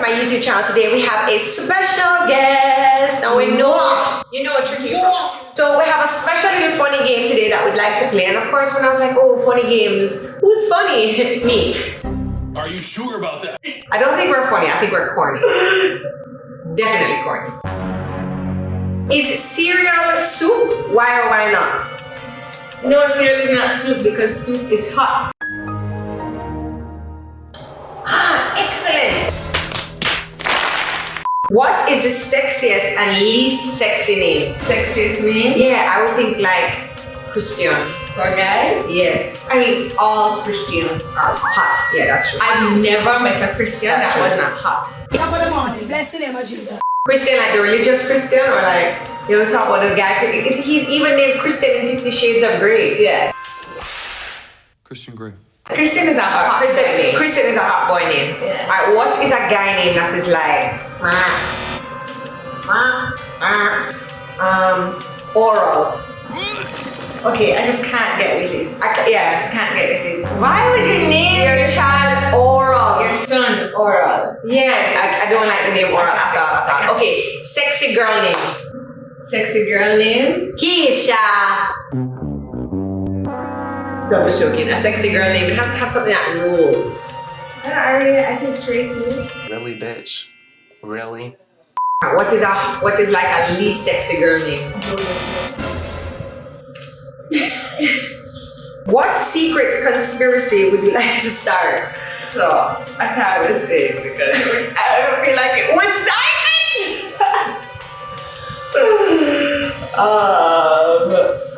my YouTube channel. Today we have a special guest. Now we know, you know what tricky from. So we have a special little funny game today that we'd like to play. And of course, when I was like, oh, funny games, who's funny? Me. Are you sure about that? I don't think we're funny. I think we're corny. Definitely corny. Is cereal soup? Why or why not? No, cereal is not soup because soup is hot. Ah, excellent. What is the sexiest and least sexy name? Sexiest name? Yeah, I would think like Christian. For a guy? Yes. I mean, all Christians are hot. Yeah, that's true. I've never met a Christian That's that true. was not hot. Top of the morning, bless the name of Jesus. Christian, like the religious Christian, or like you know, talk about the guy. He's even named Christian in 50 Shades of Grey. Yeah. Christian Grey. Christian is a hot name. Christian is a hot boy name. Yeah. Alright, what is a guy name that is like oral? Okay, I just can't get with it. I can't get with it. Why would you name your child oral? Your son oral. Yeah, I don't like the name oral at all. Okay, sexy girl name. Sexy girl name? Keisha. No, I'm just joking. A sexy girl name, it has to have something that rules. I think Tracy. Really, bitch? Really? What is like a least sexy girl name? What secret conspiracy would you like to start? So, I can't even say it because I don't feel like it would start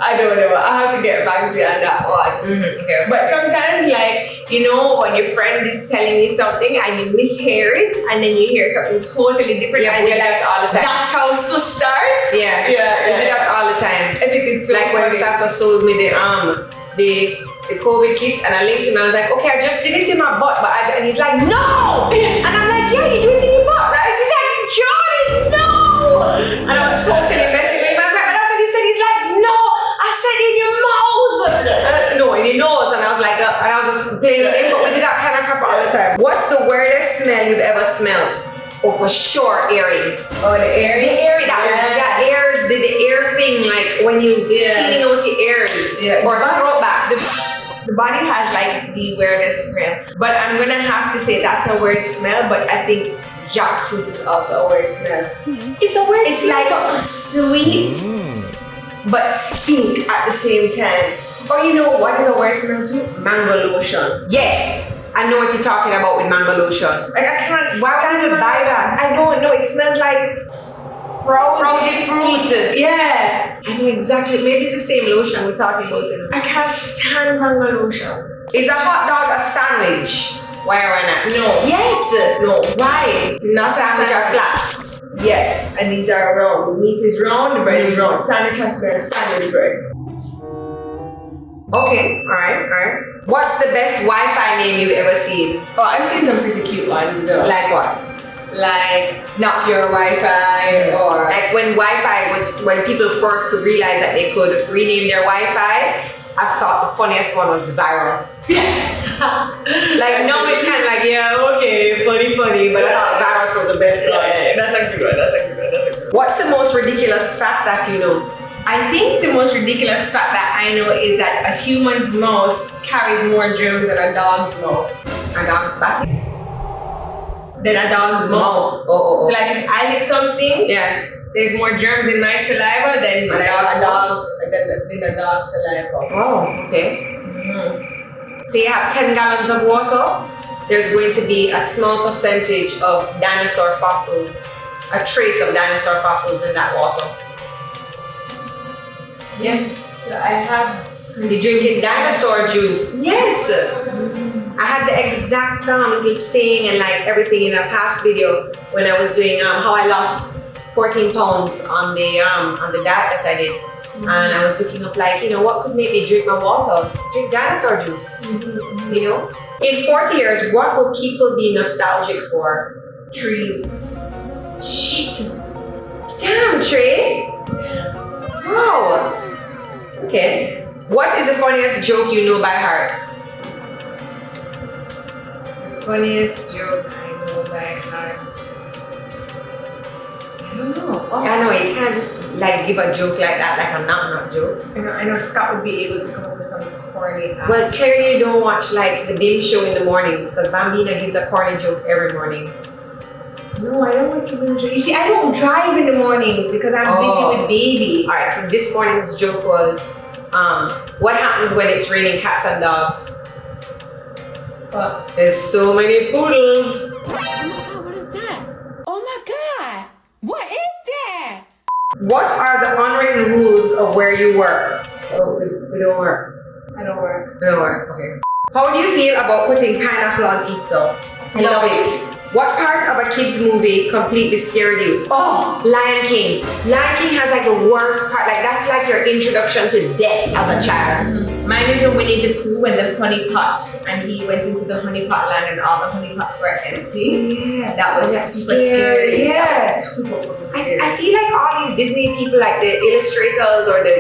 I don't know. I have to get back to you on that one. Okay. But sometimes, like, you know, when your friend is telling you something and you mishear it, and then you hear something totally different, Yeah, and we you're do like, that all the time. that's how so starts. Yeah, we do that all the time. I think it's so Like when funny. Sasa sold me the COVID kits, and I linked him and I was like, okay, I just did it in my butt, and he's like, no! And I'm like, yeah, you do it in your butt, right? He's like, Jodi, no! And I was totally messing with him. I was like, but that's what he said. He's like, no, I said in your mouth. No, in your nose. And I was like, and I was just playing with him, but we did that kind of crap all the time. What's the weirdest smell you've ever smelled? Oh, for sure, airing. Oh, the air? The air that airs, the air thing, like when you cleaning out the airs or throw back. The body has like the weirdest smell, but I'm gonna have to say that's a weird smell. But I think jackfruit is also a weird smell. It's a weird It's smell. like sweet, but stink at the same time. Or you know what is a weird smell too? Mango lotion. Yes, I know what you're talking about with mango lotion. Like I can't. Why would you buy that? I don't know. It smells like frozen fruit. Yeah. I know exactly. Maybe it's the same lotion we're talking about. I can't stand mango lotion. Is a hot dog a sandwich? Why or why not? No. Yes. No. Why? It's not Sandwich a are flat. Yes, and these are round. The meat is round, the bread is round. Sandwich has to be a sandwich bread. Okay. All right. What's the best Wi-Fi name you've ever seen? Oh, I've seen some pretty cute ones though. Like what? Like not your Wi-Fi or Like when Wi-Fi was, when people first could realize that they could rename their Wi-Fi, I thought the funniest one was virus. Like now it's kind of like, yeah, okay, funny, but I thought virus was the best one. Yeah, that's a good one. That's a good one. What's the most ridiculous fact that you know? I think the most ridiculous fact that I know is that a human's mouth carries more germs than a dog's mouth. A dog's batty? Than a dog's mouth. Oh. So like if I lick something, Yeah. there's more germs in my saliva than a dog's saliva. Oh, okay. So you have 10 gallons of water, there's going to be a small percentage of dinosaur fossils, a trace of dinosaur fossils in that water. Yeah. So I have. You're drinking dinosaur juice. Yes! I had the exact little saying and like everything in a past video when I was doing how I lost 14 pounds on the diet that I did. And I was looking up like, you know, what could make me drink my water? Drink dinosaur juice. You know? In 40 years, what will people be nostalgic for? Trees. Shit. Damn, Trey. Wow. Okay. What is the funniest joke you know by heart? Funniest joke I know by can't. I don't know. Oh, I know, you can't just like give a joke like that, like a knock joke. I know Scott would be able to come up with some corny ass. Well, clearly you don't watch like the baby show in the mornings because Bambina gives a corny joke every morning. No, I don't want to do. You see, I don't drive in the mornings because I'm busy with baby. Alright, so this morning's joke was, what happens when it's raining cats and dogs? What? There's so many poodles. Oh my god, what is that? Oh my god, what is that? What are the unwritten rules of where you work? Oh, we don't work. I don't work. We don't work, okay. How do you feel about putting pineapple on pizza? I love it. What part of a kid's movie completely scared you? Oh, Lion King. Lion King has like the worst part. Like that's like your introduction to death as a child. Mine is a Winnie the Pooh and the honey pots, and he went into the honey pot land and all the honey pots were empty. Yeah, That was that's super scary. Yeah. That was super fucking scary. I feel like all these Disney people, like the illustrators or the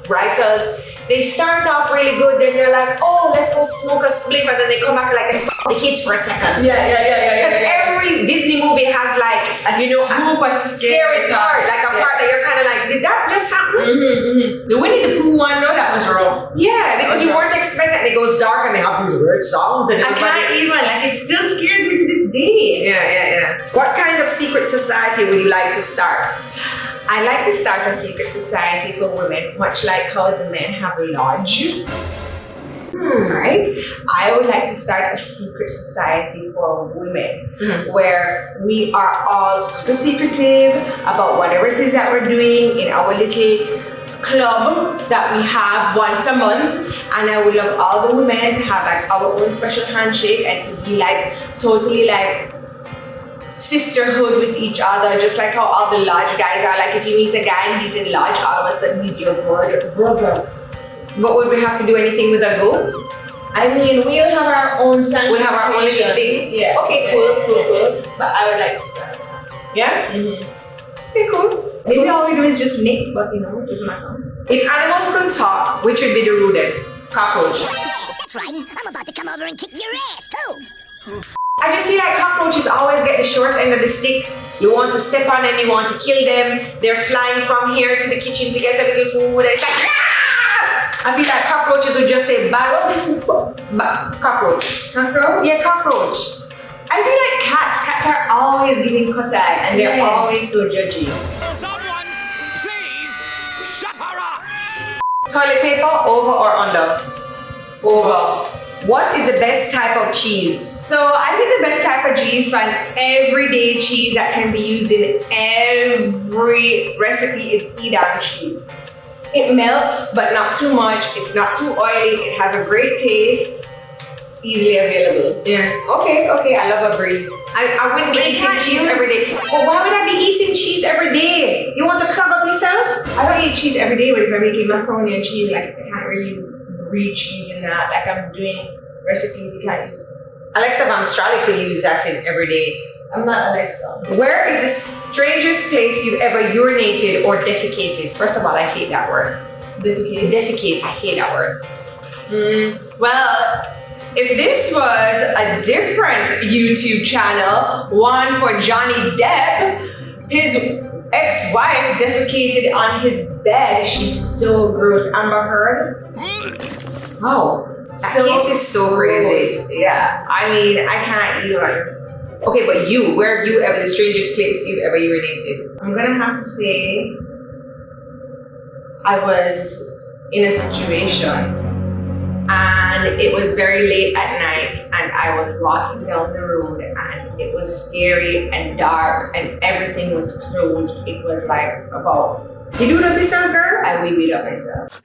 writers, they start off really good, then they're like, oh, let's go smoke a spliff, and then they come back and like, let's f the kids for a second. Yeah. Because every Disney movie has like, a super scary part, like a part that you're kind of like, did that just happen? The Winnie the Pooh one, no, that was rough. Yeah, because you weren't expecting it goes dark and they have these weird songs and I can't even, like, it still scares me to this day. Yeah. What kind of secret society would you like to start? I like to start a secret society for women, much like how the men have a lodge. Right? I would like to start a secret society for women where we are all super secretive about whatever it is that we're doing in our little club that we have once a month. And I would love all the women to have like our own special handshake and to be like totally like sisterhood with each other, just like how all the lodge guys are. Like if you meet a guy and he's in lodge, all of a sudden he's your brother. But would we have to do anything with a goat? I mean, we'll have our own sanctifications. We'll have our own little things. Yeah. Okay, cool. But I would like to start that. Yeah? Okay, cool. Maybe all we do is just mate, but you know, it doesn't matter. If animals could talk, which would be the rudest? Cockroach. Yeah, that's right. I'm about to come over and kick your ass, too. I just feel like cockroaches always get the short end of the stick. You want to step on them, you want to kill them. They're flying from here to the kitchen to get a little food. And it's like, ah! I feel like cockroaches would just say, cockroach. Cockroach? Yeah, cockroach. I feel like cats are always giving cut eye and they're always so judgy. Someone, please shut her up. Toilet paper, over or under? Over. What is the best type of cheese? So I think the best type of cheese for an everyday cheese that can be used in every recipe is Edam cheese. It melts, but not too much. It's not too oily. It has a great taste. Easily available. Yeah. Okay. I love a brie. I wouldn't be eating cheese every day. But why would I be eating cheese every day? You want to clog up yourself? I don't eat cheese every day, but if I'm making macaroni and cheese, like I can't really use brie cheese in that. Like I'm doing recipes, you can't use it. Alexa Van Strale could use that in every day. I'm not Alexa. Where is the strangest place you've ever urinated or defecated? First of all, I hate that word. Defecate, I hate that word. Well, if this was a different YouTube channel, one for Johnny Depp, his ex-wife defecated on his bed. She's so gross. Amber Heard. Oh, that case is so crazy. Yeah, I mean, I can't even. Okay, but where have you ever, the strangest place you've ever urinated? I'm gonna have to say I was in a situation and it was very late at night and I was walking down the road and it was scary and dark and everything was closed. It was like about, You do that yourself, girl? I wee-weed up myself.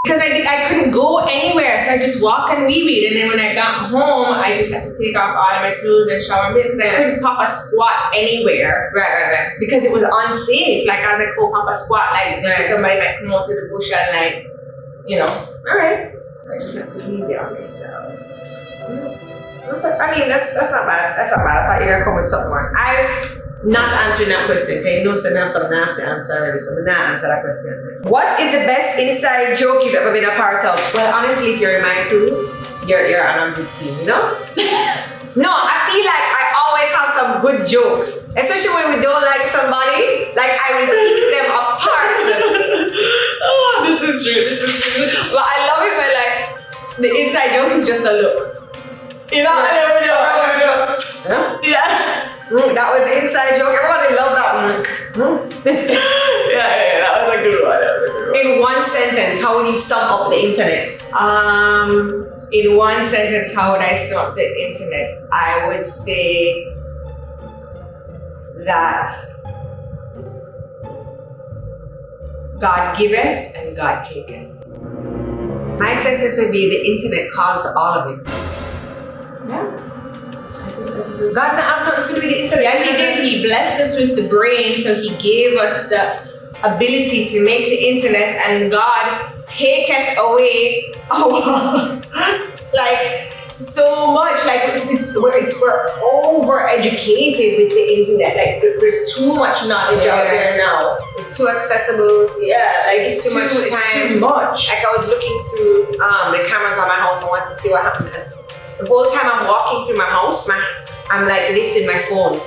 Because I couldn't go anywhere, so I just walked and wee-weed. And then when I got home, I just had to take off all of my clothes and shower and because I couldn't pop a squat anywhere. Right. Because it was unsafe. Like I was like, oh, pop a squat, like somebody might come out to the bush and like, you know. Alright. So I just had to leave it on myself. I mean, that's not bad. That's not bad. I thought you were gonna come with something worse. I'm not answering that question, okay? You know, so I have some nasty answer already, so I'm not answer that question. What is the best inside joke you've ever been a part of? Well, honestly, if you're in my crew, you're on a good team, you know? No, I feel like I always have some good jokes, especially when we don't like somebody. Like I will pick them apart. Oh, this is true. But I love it when like the inside joke is just a look. You know, I don't know. Huh? Yeah. That was an inside joke. Everybody loved that one. Yeah, that was a good one. In one sentence, how would you sum up the internet? In one sentence, how would I sum up the internet? I would say that God giveth and God taketh. My sentence would be the internet caused all of it. Yeah. God, I'm not familiar with the internet. Yeah, he did. He blessed us with the brain, so he gave us the ability to make the internet, and God taketh away our like so much. Like we're over educated with the internet. Like there's too much knowledge out there now. It's too accessible. Yeah, like It's too much time. It's too much. Like I was looking through the cameras on my house and wanted to see what happened. The whole time I'm walking through my house, I'm like this in my phone.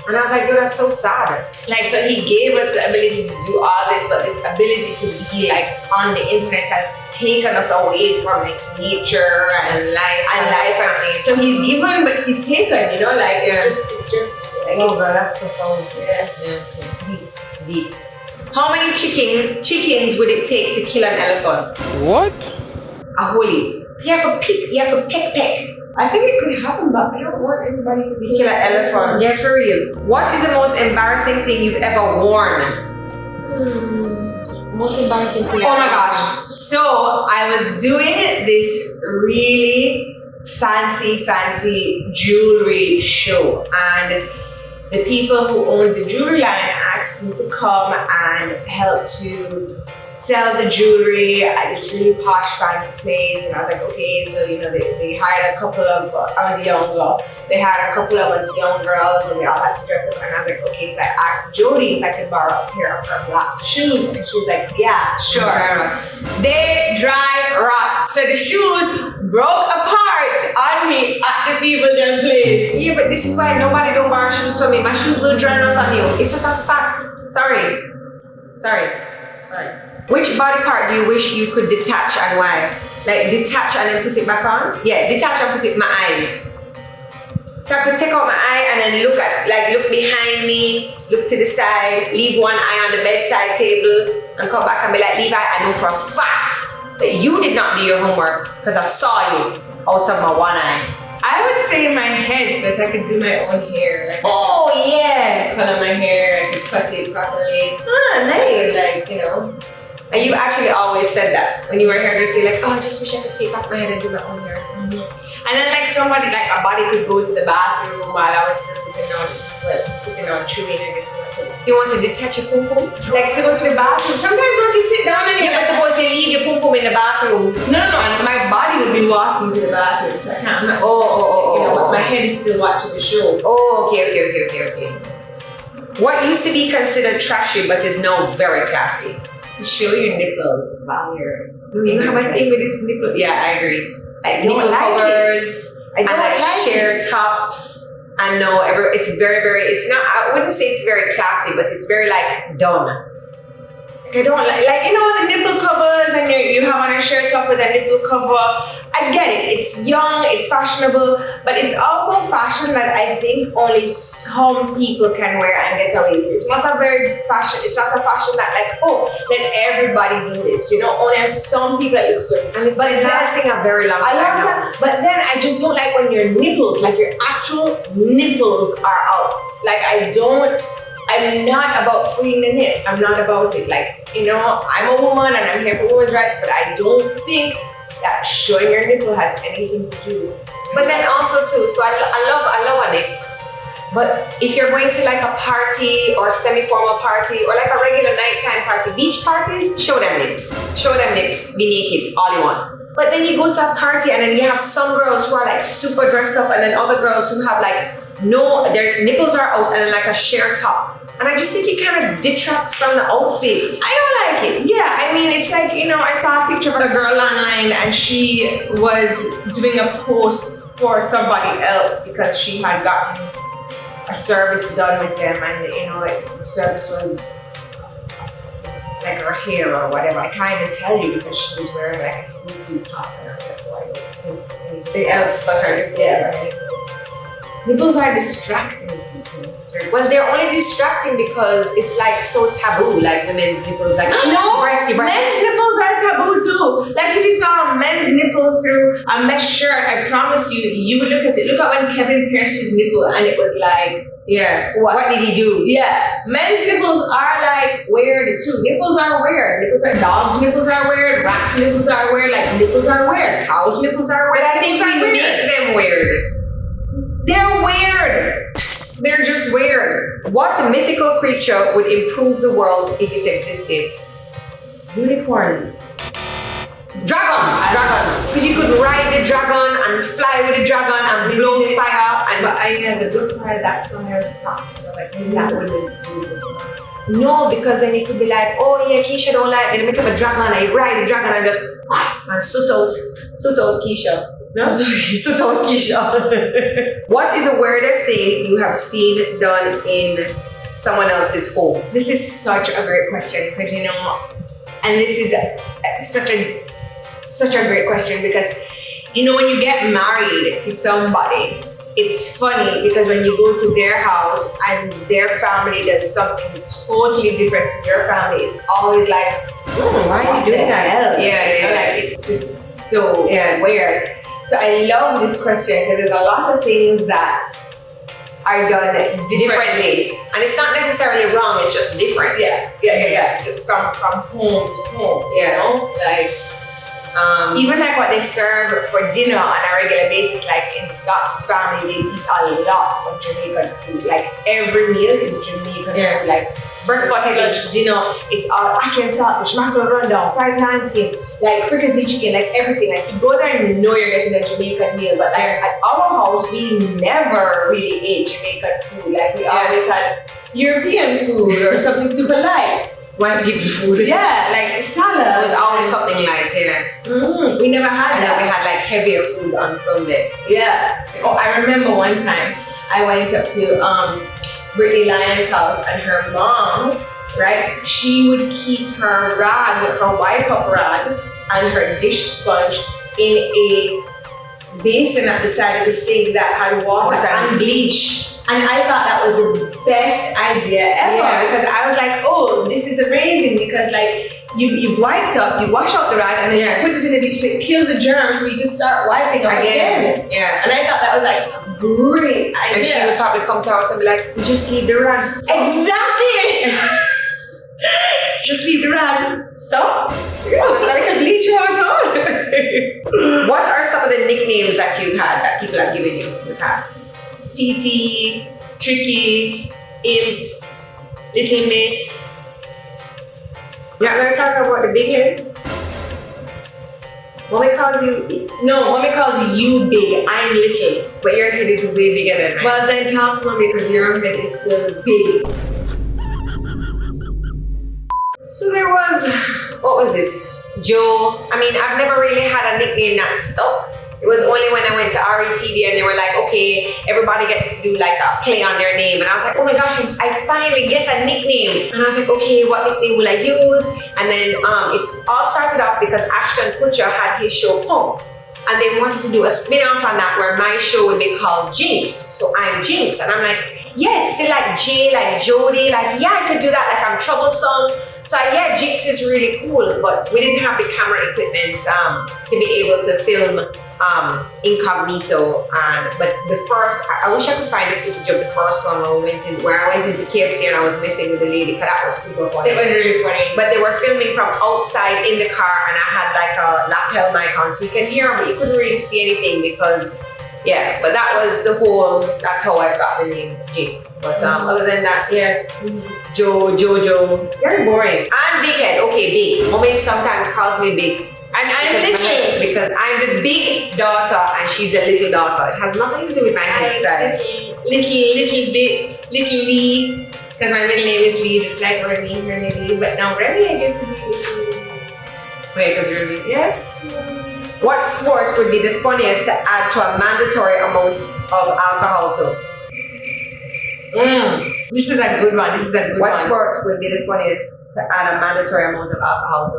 And I was like, yo, that's so sad. Like, so he gave us the ability to do all this, but this ability to be like on the internet has taken us away from like nature and life and life. So he's given, but he's taken, you know, like it's just like, oh god, that's profound. Yeah. Deep. How many chickens would it take to kill an elephant? What? A holy. You have to peck. I think it could happen, but I don't want everybody to Kill an elephant. Yeah, for real. What is the most embarrassing thing you've ever worn? Most embarrassing thing. Oh my gosh. So I was doing this really fancy jewelry show, and the people who owned the jewelry line asked me to come and help to sell the jewelry at this really posh fancy place. And I was like, okay, so you know they hired a couple of I was younger, they had a couple of us young girls and we all had to dress up, and I was like, okay, so I asked Jodi if I could borrow a pair of her black shoes, and she was like, yeah, sure. Dry rot. They dry rot. So the shoes broke apart on me at the people them place. Yeah, but this is why nobody don't borrow shoes from me. My shoes will dry out on you. It's just a fact. Sorry. Which body part do you wish you could detach and why? Like detach and then put it back on? Yeah, detach and put it in my eyes. So I could take out my eye and then look behind me, look to the side, leave one eye on the bedside table, and come back and be like, Levi, I know for a fact that you did not do your homework because I saw you out of my one eye. I would say my head so that I could do my own hair. Like, oh yeah! Color my hair, I could cut it properly. Ah, nice. Like, you know. And you actually always said that when you were a hairdresser, you're like, oh, I just wish I could take off my head and do my own hair. Mm-hmm. And then like somebody, like a body could go to the bathroom while I was still sitting on chewing and getting my food. So you want to detach your pum pum? Like to go to the bathroom. Sometimes don't you sit down and you're supposed to leave your pum pum in the bathroom. No, my body would be walking to the bathroom, so I can't. You know, but my head is still watching the show. Oh, okay. What used to be considered trashy but is now very classy? To show your nipples while you're. You have a thing with this nipple? Yeah, I agree. Like nipple covers and like sheer tops. I know it's very, it's not, I wouldn't say it's very classy, but it's very like done. I don't like you know the nipple covers and you have on a shirt top with a nipple cover. I get it. It's young, it's fashionable, but it's also fashion that I think only some people can wear and get away with. It's not a fashion that like, oh, let everybody do this. You know, only some people it looks good. And it's been lasting a very long time. But then I just don't like when your nipples, like your actual nipples are out. Like I'm not about freeing the nip. I'm not about it. Like, you know, I'm a woman and I'm here for women's rights, but I don't think that showing your nipple has anything to do. But then also too, so I love a nip. But if you're going to like a party or semi-formal party or like a regular nighttime party, beach parties, show them nips. Show them nips, be naked, all you want. But then you go to a party and then you have some girls who are like super dressed up and then other girls who have like their nipples are out and then like a sheer top. And I just think it kind of detracts from the outfits. I don't like it. Yeah, I mean, it's like, you know, I saw a picture of a girl online and she was doing a post for somebody else because she had gotten a service done with them, and the service was like her hair or whatever. I can't even tell you because she was wearing like a see-through top, and I was like, oh, I don't want to see anything else but her nipples. Yeah. Nipples are distracting people. Well, they're only distracting because it's like so taboo, like women's nipples, like no, breasty. Men's nipples are taboo too. Like if you saw a men's nipple through a mesh shirt, I promise you would look at it. Look at when Kevin pierced his nipple and it was like, yeah, what did he do? Yeah, men's nipples are like weird too. Nipples are weird. Nipples are dogs' nipples are weird. Rats' nipples are weird. Like nipples are weird. Cows' nipples are weird. But I think we make them weird. They're weird. They're just weird. What mythical creature would improve the world if it existed? Unicorns. Dragons. Because you could ride the dragon and fly with the dragon and blow fire. But the blow fire, that's when I was stopped. I was like, maybe that would be No, because then it could be like, oh yeah, Keisha don't like me. Let me take a dragon, I ride the dragon and just and soot out Keisha. No? Soot out Keisha. What is the weirdest thing you have seen done in someone else's home? This is such a great question because and this is such a great question because when you get married to somebody, it's funny because when you go to their house and their family does something totally different to your family, it's always like, why are you doing that? Yeah. Like it's just so weird. So I love this question because there's a lot of things that are done differently. And it's not necessarily wrong, it's just different. Yeah. From home to home, like even like what they serve for dinner on a regular basis, like in Scott's family, they eat a lot of Jamaican food. Like every meal is Jamaican food. Like breakfast, lunch, dinner, it's all ackee and saltfish, mackerel rundown, fried plantain, like fricassee chicken, like everything. Like you go there and you know you're getting a Jamaican meal. But like at our house, we never really ate Jamaican food. Like we always had European food or something super light. White people food. Yeah, like salad. It was always something light, We never had and that. then we had like heavier food on Sunday. Yeah. Oh, I remember one time I went up to Brittany Lyon's house and her mom, right? She would keep her rag, her wipe up rag, and her dish sponge in a basin at the side of the sink that had water and bleach. And I thought that was the best idea ever because I was like, oh, this is amazing because like you've wiped up, you wash out the rag and then you put it in the dish so it kills the germs so you just start wiping again. Yeah. And I thought that was like a great idea. And she would probably come to us and be like, just leave the rag. Exactly! Just leave the rag. So? I can bleach you out on. What are some of the nicknames that you've had that people have given you in the past? TT, Tricky, Imp, Little Miss. You're not going to talk about the big head? Mommy calls you... No, Mommy calls you big, I'm little. But your head is way bigger than mine. Well, then talk to Mommy because your head is still big. So there was... What was it? Joe. I mean, I've never really had a nickname that stuck. It was only when I went to RETV and they were like, okay, everybody gets to do like a play on their name. And I was like, oh my gosh, I finally get a nickname. And I was like, okay, what nickname will I use? And then it's all started off because Ashton Kutcher had his show Pumped. And they wanted to do a spin-off on that where my show would be called Jinxed. So I'm Jinx. And I'm like, yeah, it's still like J, like Jodi. Like, yeah, I could do that. Like I'm troublesome. So yeah, Jinx is really cool. But we didn't have the camera equipment to be able to film incognito, but the first, I wish I could find the footage of the first one where I went into KFC and I was messing with the lady because that was super funny. It was really funny. But they were filming from outside in the car and I had like a lapel mic on so you can hear them but you couldn't really see anything because but that was the whole, that's how I got the name Jinx. But other than that, Jojo, very boring. And big head, okay, big. Mommy sometimes calls me big. And I'm little. Because I'm the big daughter and she's a little daughter. It has nothing to do with my head size. Little bit, little Lee. Because my middle name is Lee, just like Remy Lee. But now Remy, I guess, would be little. Wait, because you're big? Yeah. What sport would be the funniest to add to a mandatory amount of alcohol to? This is a good one. This is a good What one. sport would be the funniest to add a mandatory amount of alcohol to?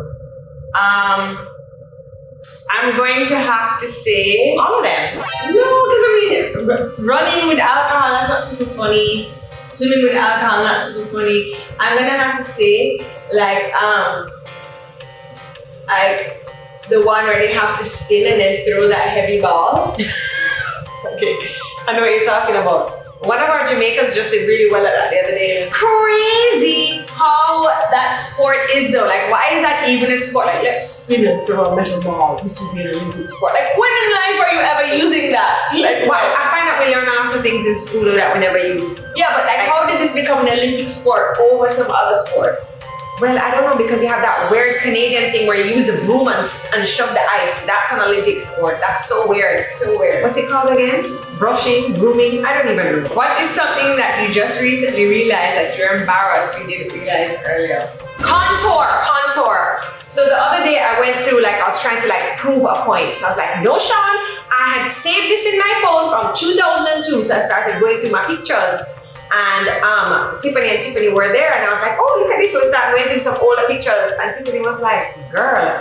I'm going to have to say All of them. no, because I mean, running with alcohol, that's not super funny. Swimming with alcohol, not super funny. I'm gonna have to say like the one where they have to spin and then throw that heavy ball. Okay, I know what you're talking about. One of our Jamaicans just did really well at that the other day. Crazy how that sport is though. Like, why is that even a sport? Like, let's spin and throw a metal ball. This would be an Olympic sport. Like, when in life are you ever using that? Like, Well, I find that we learn lots of things in school that we never use. yeah, but like, how did this become an Olympic sport over some other sports? Well, I don't know, because you have that weird Canadian thing where you use a broom and shove the ice. That's an Olympic sport. That's so weird. So weird. What's it called again? Brushing, grooming? I don't even know. What is something that you just recently realized that you're embarrassed you didn't realize earlier? Contour. So the other day I went through, like, I was trying to like prove a point. So I was like, no, Sean, I had saved this in my phone from 2002. So I started going through my pictures. And Tiffany and Tiffany were there, and I was like, oh, look at this. So we started going through some older pictures, and Tiffany was like, girl,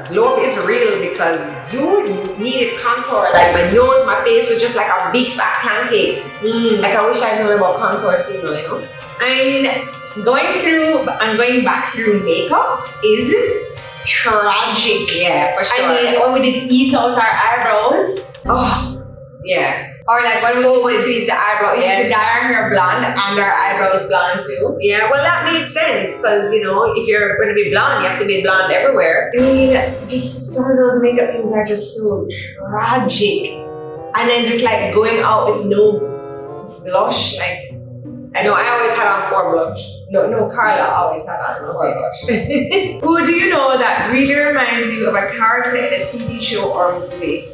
glow up is real because you needed contour. Like, my nose, my face was just like a big fat pancake. Like, I wish I'd known about contour sooner, you know? I mean, going through and going back through makeup is tragic. Yeah, for sure. I mean, when we did eat out our eyebrows, Oh, yeah. or like when we Always use the eyebrow. used Yes. to dye our hair blonde and our eyebrows blonde too. Yeah, well, that made sense because, you know, if you're going to be blonde, you have to be blonde everywhere. I mean, just some of those makeup things are just so tragic. And then just like going out with no blush, like No, I always had on 4 blush. no, Carla always had on her blush. Who do you know that really reminds you of a character in a TV show or movie?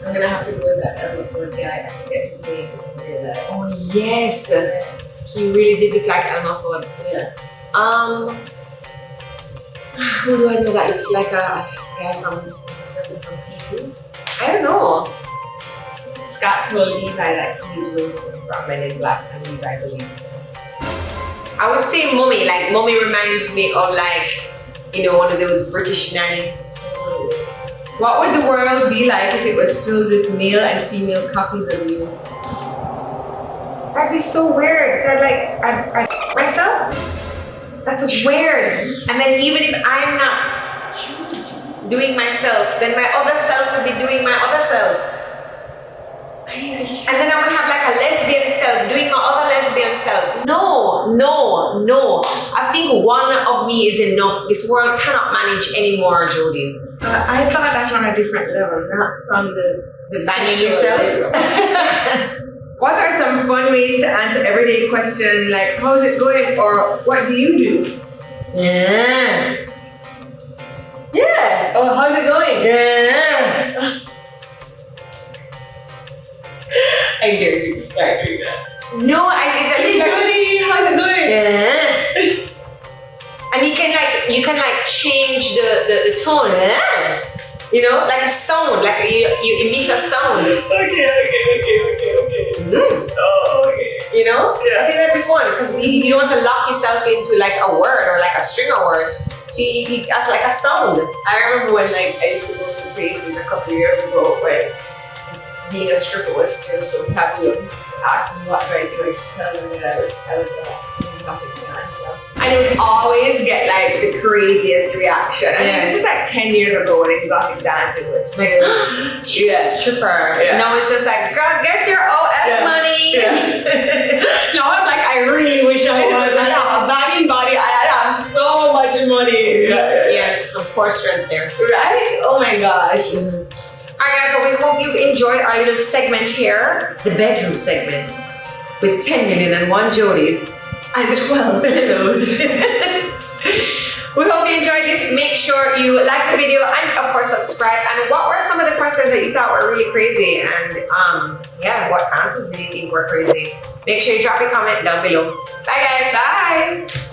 I'm gonna have to go with that Elmer Fudd guy. I forget his name. Yeah. Oh, yes. He really did look like Elmer Fudd. Yeah. Who do I know that looks like a guy from person from TV? I don't know. Scott told Levi that he's Wilson from Men in Black, and Levi believes him. I would say Mummy. Like, Mummy reminds me of, like, you know, one of those British nannies. What would the world be like if it was filled with male and female copies of you? That'd be so weird. So, like, I myself? That's weird. And then even if I'm not doing myself, then my other self would be doing my other self. And then I would have like a lesbian self doing my other lesbian self. No. I think one of me is enough. This world cannot manage any more Jodis. I thought that's on a different level, not from the Banging sexual yourself? level. What are some fun ways to answer everyday questions like how's it going or what do you do? Yeah. Oh, how's it going? Yeah. I dare you to start doing that. No, it's a Hey little. Jodi, how's it going? Yeah. And you can change the tone. Yeah. You know, like a sound, like you emit a sound. Okay. Oh, okay. You know? Yeah. I think that'd be fun because you don't want to lock yourself into like a word or like a string of words. So you that's like a sound. I remember when like I used to go to places a couple of years ago when being a stripper was still so taboo. I used to ask them what do I do. I used to tell them that I was an exotic dancer. And it would always get like the craziest reaction. I mean, this is like 10 years ago when exotic dancing was still She's a stripper. Yeah. No, it's just like, girl, get your OF money. Now I'm like, I really wish I was. I have a banging body. I have so much money. Yeah, some core strength there. Right? Oh my gosh. Alright guys, well, we hope you've enjoyed our little segment here, the bedroom segment, with 10 million and 1 Jodis and 12 pillows. We hope you enjoyed this. Make sure you like the video and of course subscribe. And what were some of the questions that you thought were really crazy? And yeah, what answers do you think were crazy? Make sure you drop a comment down below. Bye guys. Bye.